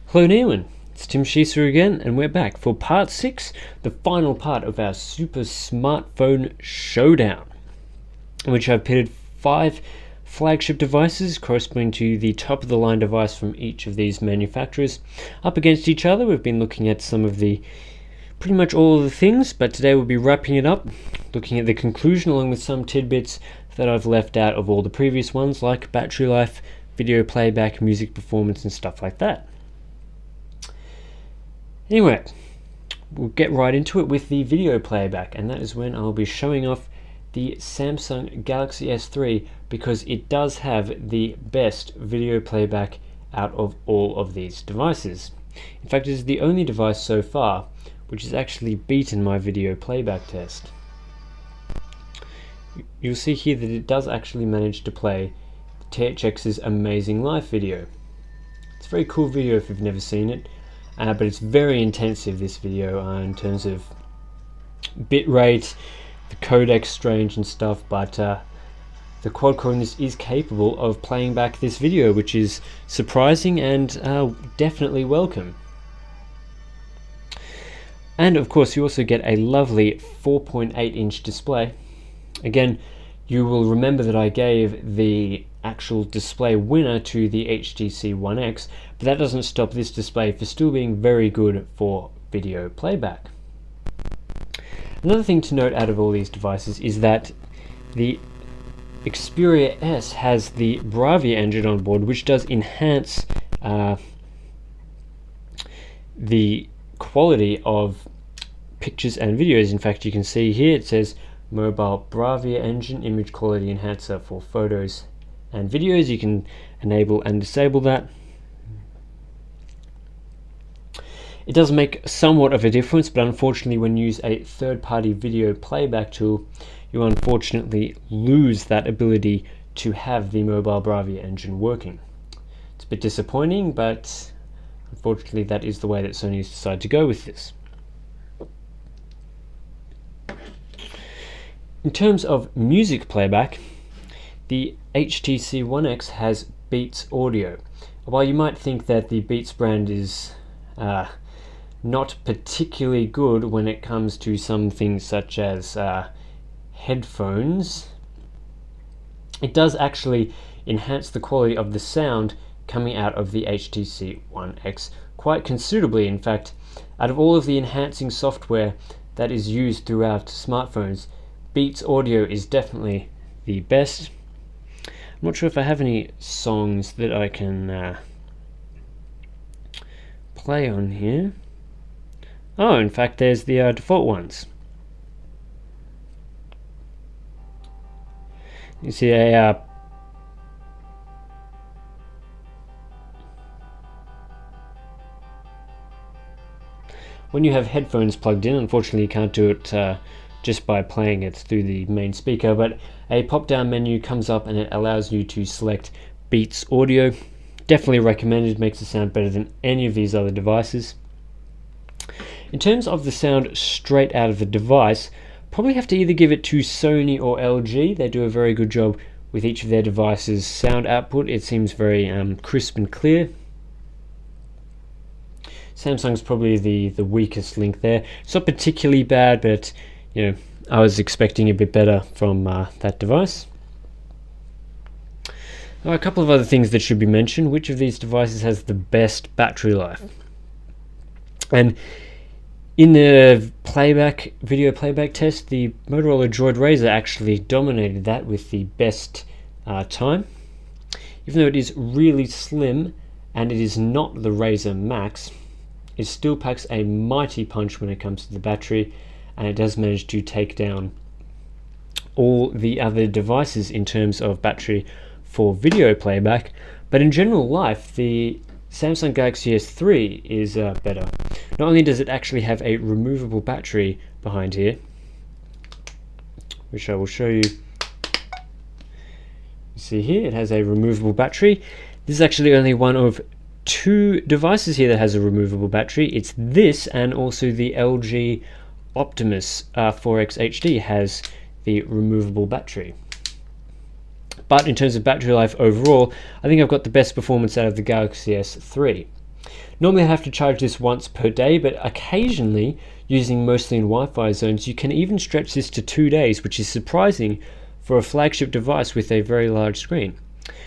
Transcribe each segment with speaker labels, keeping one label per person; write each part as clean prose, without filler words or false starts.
Speaker 1: Hello Nealon, it's Tim Sheeser again, and we're back for part 6, the final part of our super smartphone showdown, in which I've pitted 5 flagship devices corresponding to the top of the line device from each of these manufacturers up against each other. We've been looking at pretty much all of the things, but today we'll be wrapping it up, looking at the conclusion along with some tidbits that I've left out of all the previous ones, like battery life, video playback, music performance and stuff like that. Anyway, we'll get right into it with the video playback, and that is when I'll be showing off the Samsung Galaxy S3 because it does have the best video playback out of all of these devices. In fact, it is the only device so far which has actually beaten my video playback test. You'll see here that it does actually manage to play THX's Amazing Life video. It's a very cool video if you've never seen it. But it's very intensive, this video, in terms of bitrate, the codec strange and stuff, but the quad-core in this is capable of playing back this video, which is surprising and definitely welcome. And of course you also get a lovely 4.8-inch display. Again, you will remember that I gave the actual display winner to the HTC One X, but that doesn't stop this display for still being very good for video playback. Another thing to note out of all these devices is that the Xperia S has the Bravia engine on board, which does enhance the quality of pictures and videos. In fact, you can see here it says Mobile Bravia engine image quality enhancer for photos and videos. You can enable and disable that. It does make somewhat of a difference, but unfortunately when you use a third-party video playback tool, you unfortunately lose that ability to have the Mobile Bravia engine working. It's a bit disappointing, but unfortunately that is the way that Sony has decided to go with this. In terms of music playback, the HTC One X has Beats audio. While you might think that the Beats brand is not particularly good when it comes to some things such as headphones, it does actually enhance the quality of the sound coming out of the HTC One X quite considerably. In fact, out of all of the enhancing software that is used throughout smartphones, Beats audio is definitely the best. I'm not sure if I have any songs that I can play on here. Oh, in fact there's the default ones. You see when you have headphones plugged in, unfortunately you can't do it just by playing it through the main speaker, but a pop-down menu comes up and it allows you to select Beats audio. Definitely recommended, makes it sound better than any of these other devices. In terms of the sound straight out of the device, probably have to either give it to Sony or LG. They do a very good job with each of their devices' sound output. It seems very crisp and clear. Samsung's probably the weakest link there. It's not particularly bad, but you know, I was expecting a bit better from that device. A couple of other things that should be mentioned. Which of these devices has the best battery life? And in the video playback test, the Motorola Droid Razr actually dominated that with the best time. Even though it is really slim and it is not the Razr Max, it still packs a mighty punch when it comes to the battery, and it does manage to take down all the other devices in terms of battery for video playback. But in general life, the Samsung Galaxy S3 is better. Not only does it actually have a removable battery behind here, which I will show you. You see here, it has a removable battery. This is actually only one of 2 devices here that has a removable battery. It's this, and also the LG Optimus 4X HD has the removable battery. But in terms of battery life overall, I think I've got the best performance out of the Galaxy S3. Normally I have to charge this once per day, but occasionally, using mostly in Wi-Fi zones, you can even stretch this to 2 days, which is surprising for a flagship device with a very large screen.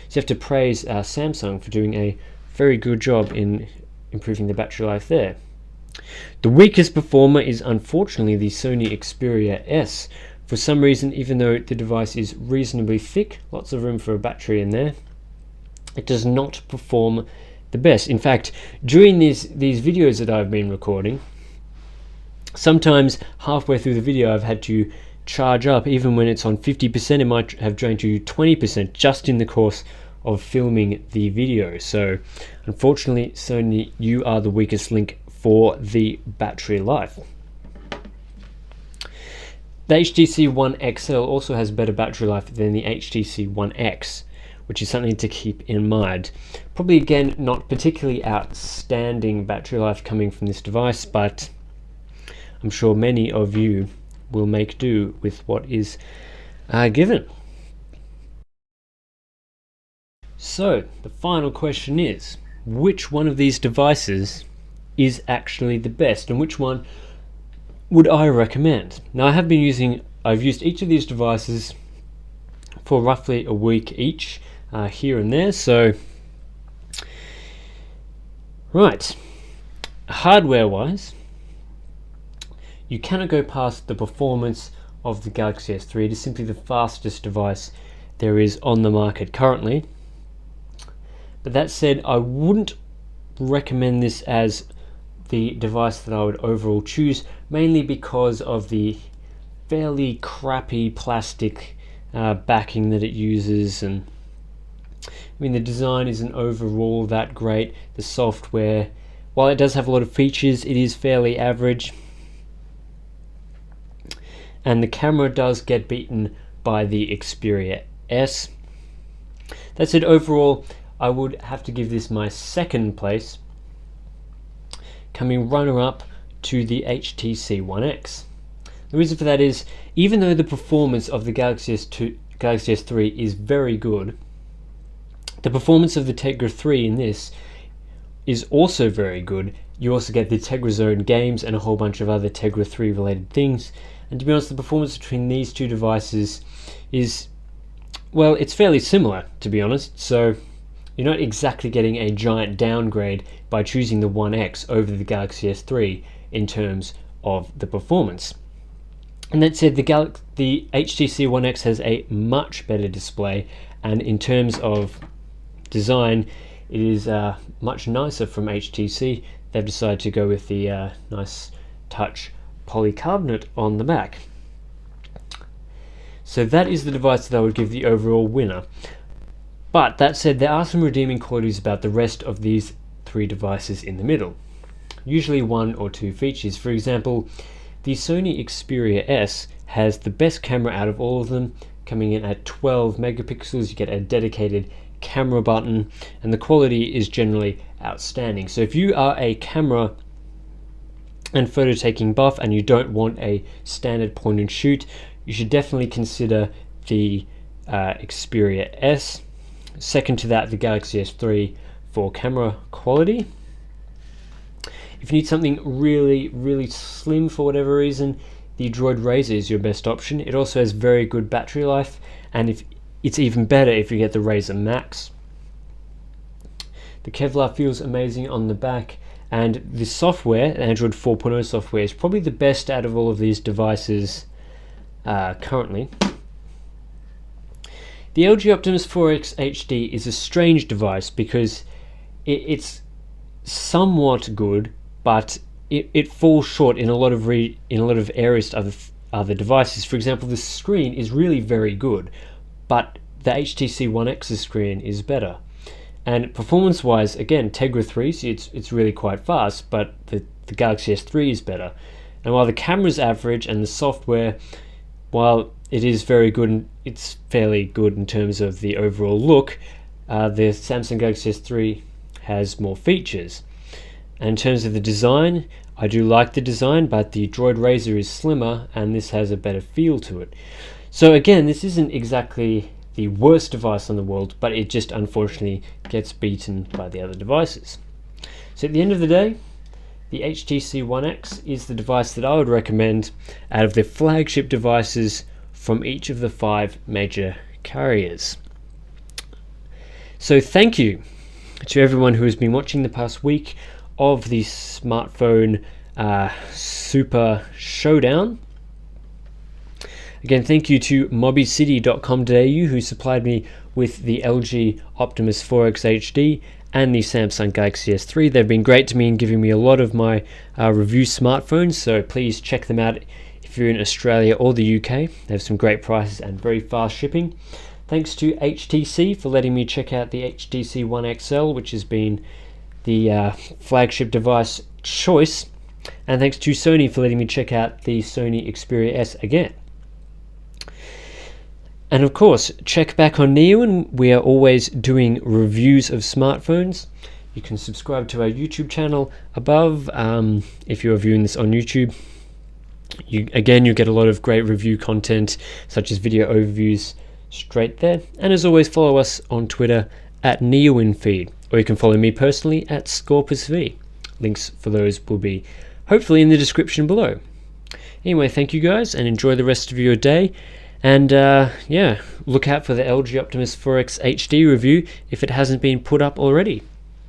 Speaker 1: So you have to praise Samsung for doing a very good job in improving the battery life there. The weakest performer is unfortunately the Sony Xperia S. For some reason, even though the device is reasonably thick, lots of room for a battery in there, it does not perform the best. In fact, during these videos that I've been recording, sometimes halfway through the video I've had to charge up. Even when it's on 50%, it might have drained to 20% just in the course of filming the video. So unfortunately, Sony, you are the weakest link for the battery life. The HTC One XL also has better battery life than the HTC One X, which is something to keep in mind. Probably again not particularly outstanding battery life coming from this device, but I'm sure many of you will make do with what is given. So the final question is, which one of these devices is actually the best, and which one would I recommend? Now I've used each of these devices for roughly a week each, here and there. So right, hardware wise, you cannot go past the performance of the Galaxy S3. It is simply the fastest device there is on the market currently. But that said, I wouldn't recommend this as the device that I would overall choose, mainly because of the fairly crappy plastic backing that it uses. And I mean, the design isn't overall that great. The software, while it does have a lot of features, it is fairly average. And the camera does get beaten by the Xperia S. That said, overall, I would have to give this my second place, coming runner-up to the HTC One X. The reason for that is, even though the performance of the Galaxy S3 is very good, the performance of the Tegra 3 in this is also very good. You also get the Tegra Zone games and a whole bunch of other Tegra 3 related things. And to be honest, the performance between these two devices is, well, it's fairly similar, to be honest. So you're not exactly getting a giant downgrade by choosing the One X over the Galaxy S3 in terms of the performance. And that said, the HTC One X has a much better display, and in terms of design, it is much nicer from HTC. They've decided to go with the nice touch polycarbonate on the back. So that is the device that I would give the overall winner. But that said, there are some redeeming qualities about the rest of these three devices in the middle. Usually one or two features. For example, the Sony Xperia S has the best camera out of all of them, coming in at 12 megapixels. You get a dedicated camera button, and the quality is generally outstanding. So if you are a camera and photo taking buff and you don't want a standard point and shoot, you should definitely consider the Xperia S. Second to that, the Galaxy S3 for camera quality. If you need something really, really slim for whatever reason, the Droid Razr is your best option. It also has very good battery life, and if it's even better if you get the Razr Max. The Kevlar feels amazing on the back, and the software, the Android 4.0 software, is probably the best out of all of these devices currently. The LG Optimus 4X HD is a strange device because it's somewhat good, but it falls short in a lot of areas to other devices. For example, the screen is really very good, but the HTC One X's screen is better. And performance-wise, again, Tegra 3, so it's really quite fast, but the Galaxy S3 is better. And while the camera's average and the software, while it is very good, and it's fairly good in terms of the overall look, the Samsung Galaxy S3 has more features. And in terms of the design, I do like the design, but the Droid Razr is slimmer and this has a better feel to it. So again, this isn't exactly the worst device in the world, but it just unfortunately gets beaten by the other devices. So at the end of the day, the HTC One X is the device that I would recommend out of the flagship devices from each of the 5 major carriers. So thank you to everyone who has been watching the past week of the smartphone Super Showdown. Again, thank you to mobbycity.com.au who supplied me with the LG Optimus 4X HD and the Samsung Galaxy S3. They've been great to me in giving me a lot of my review smartphones, so please check them out if you're in Australia or the UK. They have some great prices and very fast shipping. Thanks to HTC for letting me check out the HTC One XL, which has been the flagship device choice. And thanks to Sony for letting me check out the Sony Xperia S again. And of course, check back on Neowin. We are always doing reviews of smartphones. You can subscribe to our YouTube channel above if you're viewing this on YouTube. You get a lot of great review content, such as video overviews, straight there. And as always, follow us on Twitter at NeoWinFeed, or you can follow me personally at ScorpusV. Links for those will be hopefully in the description below. Anyway, thank you guys, and enjoy the rest of your day. And yeah, look out for the LG Optimus 4X HD review if it hasn't been put up already.